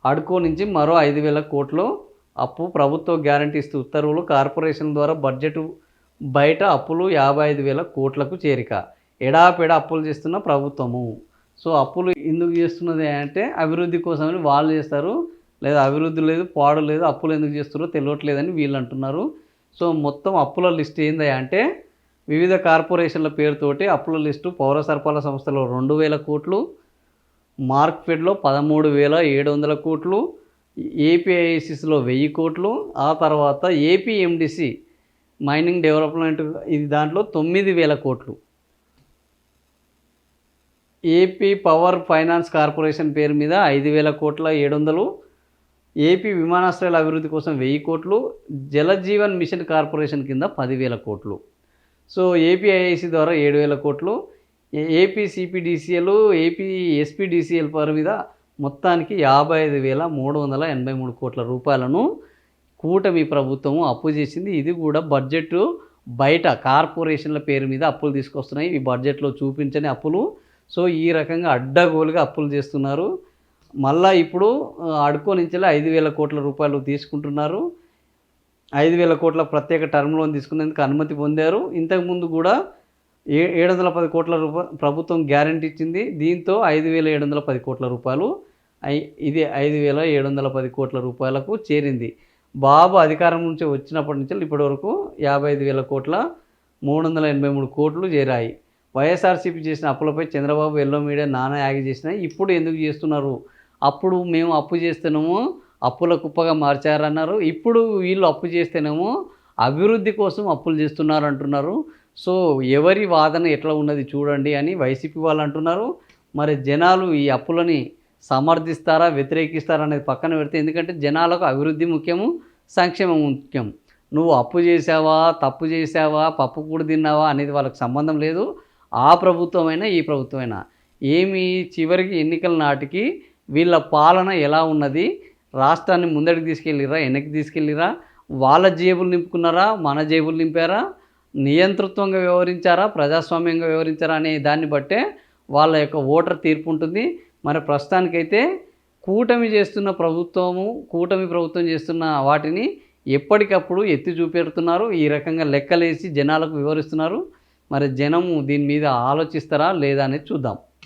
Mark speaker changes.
Speaker 1: హడ్కో నుంచి మరో 5,000 కోట్లు అప్పు ప్రభుత్వ గ్యారంటీ ఇస్తూ ఉత్తర్వులు. కార్పొరేషన్ ద్వారా బడ్జెట్ బయట అప్పులు 55,000 కోట్లకు చేరిక. ఎడాపెడా అప్పులు చేస్తున్న ప్రభుత్వము. సో అప్పులు ఎందుకు చేస్తున్నది అంటే అభివృద్ధి కోసమని వాళ్ళు చేస్తారు. లేదా అభివృద్ధి లేదు, పాడు లేదు, అప్పులు ఎందుకు చేస్తున్నారో తెలియట్లేదని వీళ్ళు అంటున్నారు. సో మొత్తం అప్పుల లిస్ట్ ఏంది అంటే వివిధ కార్పొరేషన్ల పేరుతోటి అప్పుల లిస్టు. పౌర సరఫరాల సంస్థలో 2,000 కోట్లు, మార్క్ఫెడ్లో 13,700 కోట్లు, ఏపీఐసిస్లో 1,000 కోట్లు, ఆ తర్వాత ఏపీఎండిసి మైనింగ్ డెవలప్మెంట్ ఇది దాంట్లో 9,000 కోట్లు, ఏపీ పవర్ ఫైనాన్స్ కార్పొరేషన్ పేరు మీద 5,700, ఏపీ విమానాశ్రయాల అభివృద్ధి కోసం 1,000 కోట్లు, జలజీవన్ మిషన్ కార్పొరేషన్ కింద 10,000 కోట్లు. సో ఏపీఐఐసి ద్వారా 7,000 కోట్లు, ఏపీ సిపిడిసిఎల్, ఏపీ ఎస్పీడిసిఎల్ పేరు మీద మొత్తానికి 55,383 కోట్ల రూపాయలను కూటమి ప్రభుత్వము అప్పు చేసింది. ఇది కూడా బడ్జెట్ బయట కార్పొరేషన్ల పేరు మీద అప్పులు తీసుకొస్తున్నాయి. ఈ బడ్జెట్లో చూపించని అప్పులు. సో ఈ రకంగా అడ్డగోలుగా అప్పులు చేస్తున్నారు. మళ్ళా ఇప్పుడు హడ్కో నుంచి 5,000 కోట్ల రూపాయలు తీసుకుంటున్నారు. 5,000 కోట్ల ప్రత్యేక టర్మ్ లోన్ తీసుకునేందుకు అనుమతి పొందారు. ఇంతకుముందు కూడా 710 కోట్ల ప్రభుత్వం గ్యారంటీ ఇచ్చింది. దీంతో 5,710 కోట్ల రూపాయలు ఇది 5,710 కోట్ల రూపాయలకు చేరింది. బాబు అధికారం నుంచి వచ్చినప్పటి నుంచి ఇప్పటి వరకు 55,000 కోట్ల 383 కోట్లు చేరాయి. వైఎస్ఆర్సీపీ చేసిన అప్పులపై చంద్రబాబు ఎల్లో మీడియా నానా యాగి చేసినాయి. ఇప్పుడు ఎందుకు చేస్తున్నారు? అప్పుడు మేము అప్పు చేస్తేనేమో అప్పుల కుప్పగా మార్చారన్నారు. ఇప్పుడు వీళ్ళు అప్పు చేస్తేనేమో అభివృద్ధి కోసం అప్పులు చేస్తున్నారు అంటున్నారు. సో ఎవరి వాదన ఎట్లా ఉన్నది చూడండి అని వైసీపీ వాళ్ళు అంటున్నారు. మరి జనాలు ఈ అప్పులని సమర్థిస్తారా, వ్యతిరేకిస్తారా అనేది పక్కన పెడితే, ఎందుకంటే జనాలకు అభివృద్ధి ముఖ్యము, సంక్షేమం ముఖ్యం. నువ్వు అప్పు చేసావా, తప్పు చేసావా, పప్పు కూడా తిన్నావా అనేది వాళ్ళకి సంబంధం లేదు. ఆ ప్రభుత్వమైనా ఈ ప్రభుత్వమైనా ఏమి చివరికి ఎన్నికల నాటికి వీళ్ళ పాలన ఎలా ఉన్నది, రాష్ట్రాన్ని ముందడికి తీసుకెళ్ళిరా, వెనక్కి తీసుకెళ్ళిరా, వాళ్ళ జేబులు నింపుకున్నారా, మన జేబులు నింపారా, నియంతృత్వంగా వ్యవహరించారా, ప్రజాస్వామ్యంగా వ్యవహరించారా అనే దాన్ని బట్టే వాళ్ళ యొక్క ఓటర్ తీర్పు ఉంటుంది. మరి ప్రస్తుతానికైతే కూటమి ప్రభుత్వం చేస్తున్న వాటిని ఎప్పటికప్పుడు ఎత్తి చూపెడుతున్నారు. ఈ రకంగా లెక్కలేసి జనాలకు వివరిస్తున్నారు. మరి జనము దీని మీద ఆలోచిస్తారా లేదా అనేది చూద్దాం.